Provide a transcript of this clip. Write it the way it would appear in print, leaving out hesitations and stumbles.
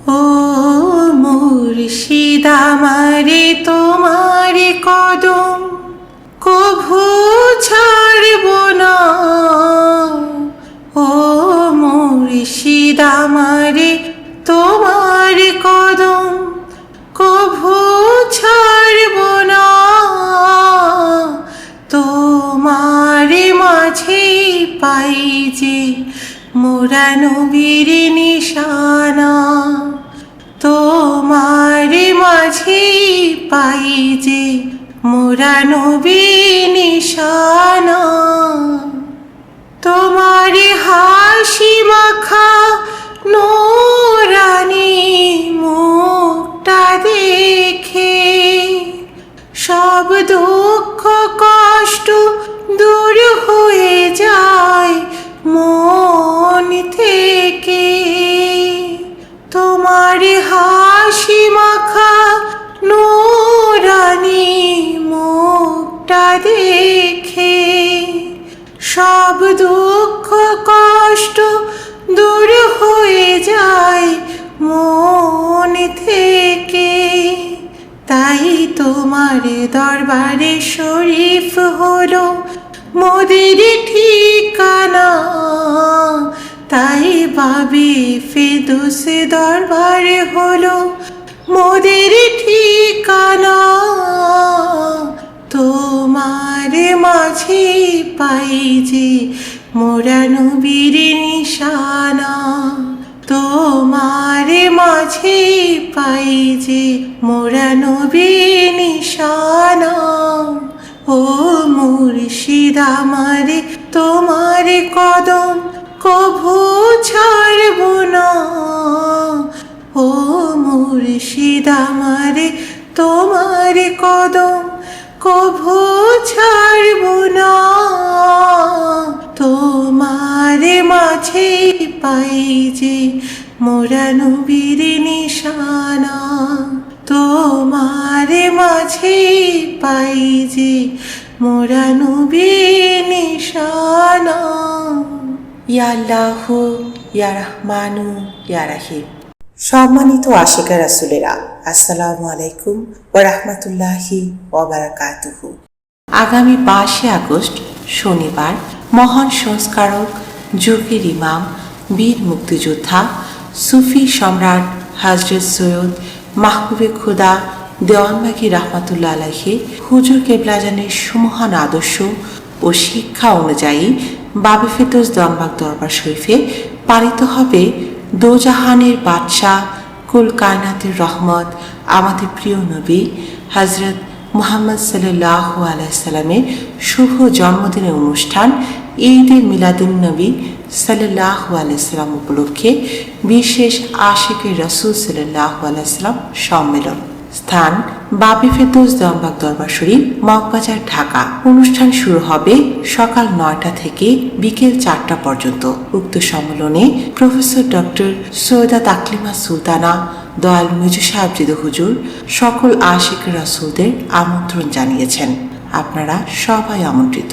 ও মুর্শিদ আমারে তোমার কদম কভু ছাড়ব না। ও মুর্শিদ আমারে তোমার কদম কভু ছাড়ব না। তোমার মাঝে পাই যে মোরা নবীর নিশানা। তোমার মাঝে পাই যে মোরা নবীর নিশানা। তোমার হাসি মাখা নূরানি মুখটা দেখে সব দুঃখ কষ্ট দূর হয়ে যায় মন থেকে। তোমার হাসি মাখা নূরানি মুখটা দেখে সব দুঃখ কষ্ট দূর হয়ে যায় মন থেকে। তাই তোমার দরবারে শরীফ হলো মোদের ঠিকানা। তাই বাবে ফেরদৌস দরবারে হলো মোদের ঠিকানা। তোমার মাঝে পাই যে মোরা নবীর নিশানা। তোমার মাঝে পাই যে মোরা নবীর নিশানা। ও মুর্শিদ আমারে তোমার কদম কভু ছাড়ব না। ও মুর্শিদ আমারে তোমার কদম কভু ছাড়ব না। তোমার মাঝে পাই যে মোরা নবীর নিশানা। তোমার মাঝে পাই যে মোরা নবীর নিশানা। ইয়া আল্লাহু ইয়া রহমানু ইয়া রহিম। সম্মানিত আশিকা রাসূলেরা, আসসালামু আলাইকুম ওয়া রাহমাতুল্লাহি ওয়া বারাকাতুহু। আগামী 5 আগস্ট শনিবার মহান সংস্কারক, যুগের ইমাম, বীর মুক্তিযোদ্ধা, সুফি সম্রাট হযরত সৈয়দ মাহবুবে খুদা দেওয়ানবাগী রাহমাতুল্লাহ আলাইহি হুজুর কেবলাজানের সুমহান আদর্শ ও শিক্ষা অনুযায়ী বাবে ফেরদৌস দেওয়ানবাগ দরবার শরীফে পালিত হবে দোজাহানের বাদশাহ, কুল কায়নাতের রহমত, আমাদের প্রিয় নবী হযরত মুহাম্মদ সাল্লাল্লাহু আলাইহি সাল্লামের শুভ জন্মদিনের অনুষ্ঠান ঈদে মিলাদুন নবী সাল্লাল্লাহু আলাইহি সাল্লাম উপলক্ষে বিশেষ আশিকে রাসূল সাল্লাল্লাহু আলাইহি সাল্লাম সম্মেলন। স্থান বাবে ফেরদৌস দেওয়ানবাগ দরবার শরীফ, মগবাজার, ঢাকা। অনুষ্ঠান শুরু হবে সকাল 9টা থেকে বিকেল 4টা পর্যন্ত। উক্ত সম্মেলনে প্রফেসর ডক্টর সৈয়দা তাকলিমা সুলতানা, দয়াল মির্জা সাহেব জিদু হুজুর সকল আশিক রাসূলদের আমন্ত্রণ জানিয়েছেন। আপনারা সবাই আমন্ত্রিত।